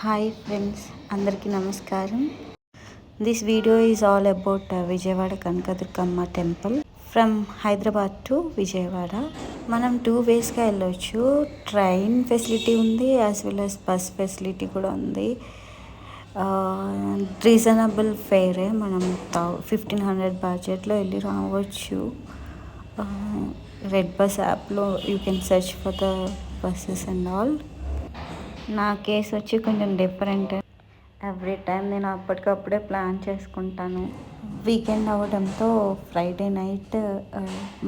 Hi friends, అందరికీ నమస్కారం. This video is all about Vijayawada Kanakadurgamma temple from Hyderabad to Vijayawada. మనం 2 వేస్గా వెళ్ళొచ్చు. ట్రైన్ ఫెసిలిటీ ఉంది, as well as bus facility కూడా ఉంది. రీజనబుల్ ఫేరే. మనం 1500 బడ్జెట్లో వెళ్ళి రావచ్చు. రెడ్ బస్ యాప్లో you can search for the buses and all. నా కేసు వచ్చి కొంచెం డిఫరెంట్. ఎవ్రీ టైం నేను అప్పటికప్పుడే ప్లాన్ చేసుకుంటాను. వీకెండ్ అవ్వడంతో ఫ్రైడే నైట్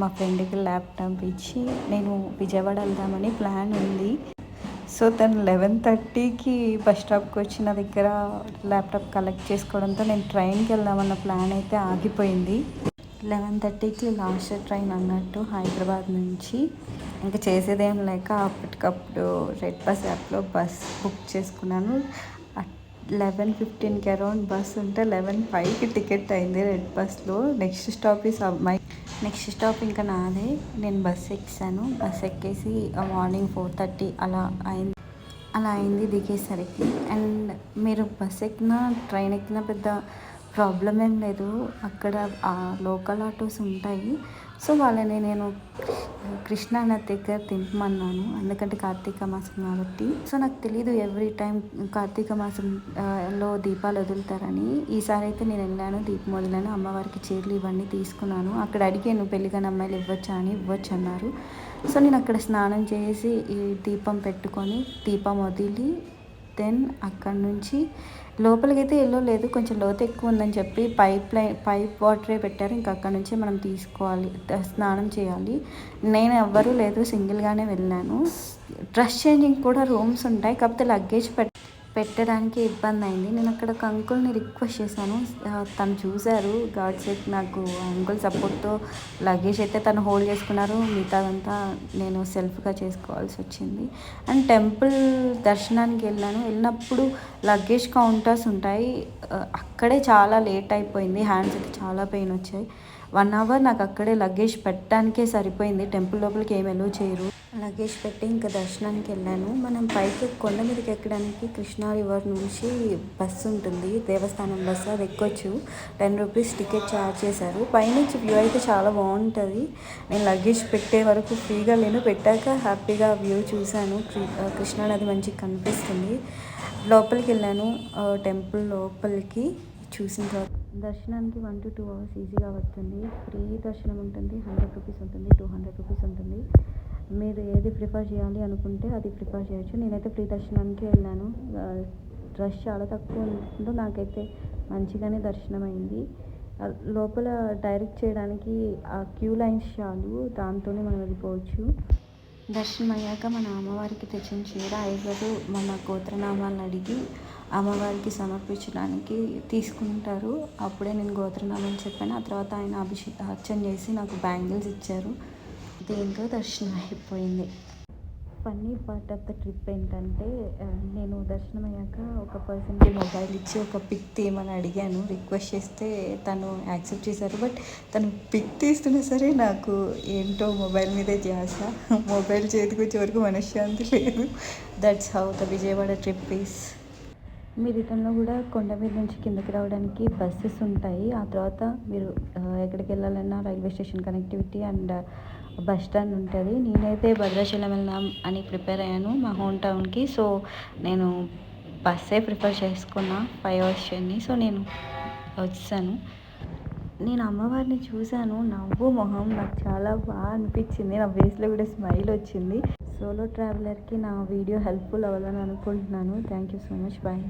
మా ఫ్రెండ్కి ల్యాప్టాప్ ఇచ్చి నేను విజయవాడ వెళ్దామని ప్లాన్ ఉంది. సో తను 11:30కి బస్ స్టాప్కి వచ్చిన దగ్గర ల్యాప్టాప్ కలెక్ట్ చేసుకోవడంతో నేను ట్రైన్కి వెళ్దామన్న ప్లాన్ అయితే ఆగిపోయింది. 11:30కి లాస్ట్ ట్రైన్ అన్నట్టు హైదరాబాద్ నుంచి. ఇంకా చేసేదేం లేక అప్పటికప్పుడు రెడ్ బస్ యాప్లో బస్ బుక్ చేసుకున్నాను. 11:15కి అరౌండ్ బస్ ఉంటే 11:05కి టికెట్ అయింది రెడ్ బస్లో. నెక్స్ట్ స్టాప్ ఇంకా నాదే. నేను బస్ ఎక్కాను. బస్ ఎక్కేసి మార్నింగ్ 4:30 అలా అయింది దిగేసరికి. అండ్ మీరు బస్ ఎక్కినా ట్రైన్ ఎక్కినా పెద్ద ప్రాబ్లం ఏం లేదు. అక్కడ లోకల్ ఆటోస్ ఉంటాయి. సో వాళ్ళని నేను కృష్ణా నది దగ్గర దింపమన్నాను, ఎందుకంటే కార్తీక మాసం కాబట్టి. సో నాకు తెలీదు ఎవ్రీ టైం కార్తీక మాసంలో దీపాలు వదులుతారని. ఈసారి అయితే నేను వెళ్ళాను, దీపం వదిలాను. అమ్మవారికి చీరలు ఇవన్నీ తీసుకున్నాను. అక్కడ అడిగాను పెళ్ళికాని అమ్మాయిలు ఇవ్వచ్చా అని. ఇవ్వచ్చు అన్నారు. సో నేను అక్కడ స్నానం చేసి ఈ దీపం పెట్టుకొని దీపం వదిలి దెన్ అక్కడి నుంచి లోపలికి అయితే వెళ్ళలేదు, కొంచెం లోతు ఎక్కువ ఉందని చెప్పి పైప్ వాటరే పెట్టారు. ఇంకా అక్కడ నుంచి మనం తీసుకోవాలి, స్నానం చేయాలి. నేను ఎవ్వరూ లేదు, సింగిల్గానే వెళ్ళాను. డ్రెస్ చేంజింగ్ కూడా రూమ్స్ ఉంటాయి, కాకపోతే లగేజ్ పెట్టడానికి ఇబ్బంది అయింది. నేను అక్కడ ఒక అంకుల్ని రిక్వెస్ట్ చేశాను. తను చూశారు గాడ్స్ సేక్. నాకు అంకుల్ సపోర్ట్తో లగేజ్ అయితే తను హోల్డ్ చేసుకున్నారు. మిగతాదంతా నేను సెల్ఫ్గా చేసుకోవాల్సి వచ్చింది. అండ్ టెంపుల్ దర్శనానికి వెళ్ళినప్పుడు లగేజ్ కౌంటర్స్ ఉంటాయి. అక్కడే చాలా లేట్ అయిపోయింది. హ్యాండ్స్ అయితే చాలా పెయిన్ వచ్చాయి. 1 అవర్ నాకు అక్కడే లగేజ్ పెట్టడానికే సరిపోయింది. టెంపుల్ లోపలికి ఏమి ఎలో చేయరు. లగేజ్ పెట్టి ఇంకా దర్శనానికి వెళ్ళాను. మనం పైకి కొండ మీదకి ఎక్కడానికి కృష్ణా రివర్ నుంచి బస్సు ఉంటుంది, దేవస్థానం బస్సు. అది ఎక్కొచ్చు. 10 రూపీస్ టికెట్ ఛార్జ్ చేశారు. పైనుంచి వ్యూ అయితే చాలా బాగుంటుంది. నేను లగేజ్ పెట్టే వరకు ఫ్రీగా లేను, పెట్టాక హ్యాపీగా వ్యూ చూశాను. కృష్ణా నది మంచిగా కనిపిస్తుంది. లోపలికి వెళ్ళాను. టెంపుల్ లోపలికి చూసిన తర్వాత దర్శనానికి 1 to 2 hours ఈజీగా పడుతుంది. ఫ్రీ దర్శనం ఉంటుంది. 100 రూపీస్ ఉంటుంది, 200 రూపీస్ ఉంటుంది. మీరు ఏది ప్రిఫర్ చేయాలి అనుకుంటే అది ప్రిఫర్ చేయొచ్చు. నేనైతే ఫ్రీ దర్శనానికి వెళ్ళాను. రష్ చాలా తక్కువ ఉంటుందో నాకైతే మంచిగానే దర్శనం అయింది. లోపల డైరెక్ట్ చేయడానికి ఆ క్యూ లైన్స్ చాలు, దాంతోనే మనం వెళ్ళిపోవచ్చు. దర్శనం అయ్యాక మన అమ్మవారికి తెచ్చిన చీర ఐదుగురు మన గోత్రనామాలను అడిగి అమ్మవారికి సమర్పించడానికి తీసుకుంటారు. అప్పుడే నేను గోత్రనామాలు చెప్పాను. ఆ తర్వాత ఆయన అర్చన చేసి నాకు బ్యాంగిల్స్ ఇచ్చారు. దీంతో దర్శనం అయిపోయింది. Funny part of the trip ఏంటంటే, నేను దర్శనం అయ్యాక ఒక పర్సన్కి మొబైల్ ఇచ్చి ఒక పిక్ తీయమని అడిగాను, రిక్వెస్ట్ చేస్తే తను యాక్సెప్ట్ చేశారు. బట్ తను పిక్ తీస్తున్నా సరే నాకు ఏంటో మొబైల్ మీదే ధ్యాస. మొబైల్ చేతికి వచ్చే వరకు మనశ్శాంతి లేదు. That's how the Vijayawada trip is. మీ రిటర్న్లో కూడా కొండ మీద నుంచి కిందకి రావడానికి బస్సెస్ ఉంటాయి. ఆ తర్వాత మీరు ఎక్కడికి వెళ్ళాలన్నా railway station connectivity and bus stand ఉంటుంది. నేనైతే భద్రాచలం వెళ్దాం అని ప్రిపేర్ అయ్యాను మా హోమ్ టౌన్కి. సో నేను బస్సే ప్రిఫర్ చేసుకున్నా, 5 hours జర్నీ. సో నేను వచ్చాను. నేను అమ్మవారిని చూశాను. నవ్వు మొహం నాకు చాలా బాగా అనిపించింది. నా ఫేస్లో కూడా స్మైల్ వచ్చింది. సోలో ట్రావెలర్కి నా వీడియో హెల్ప్ఫుల్ అవ్వాలని అనుకుంటున్నాను. Thank you so much. Bye.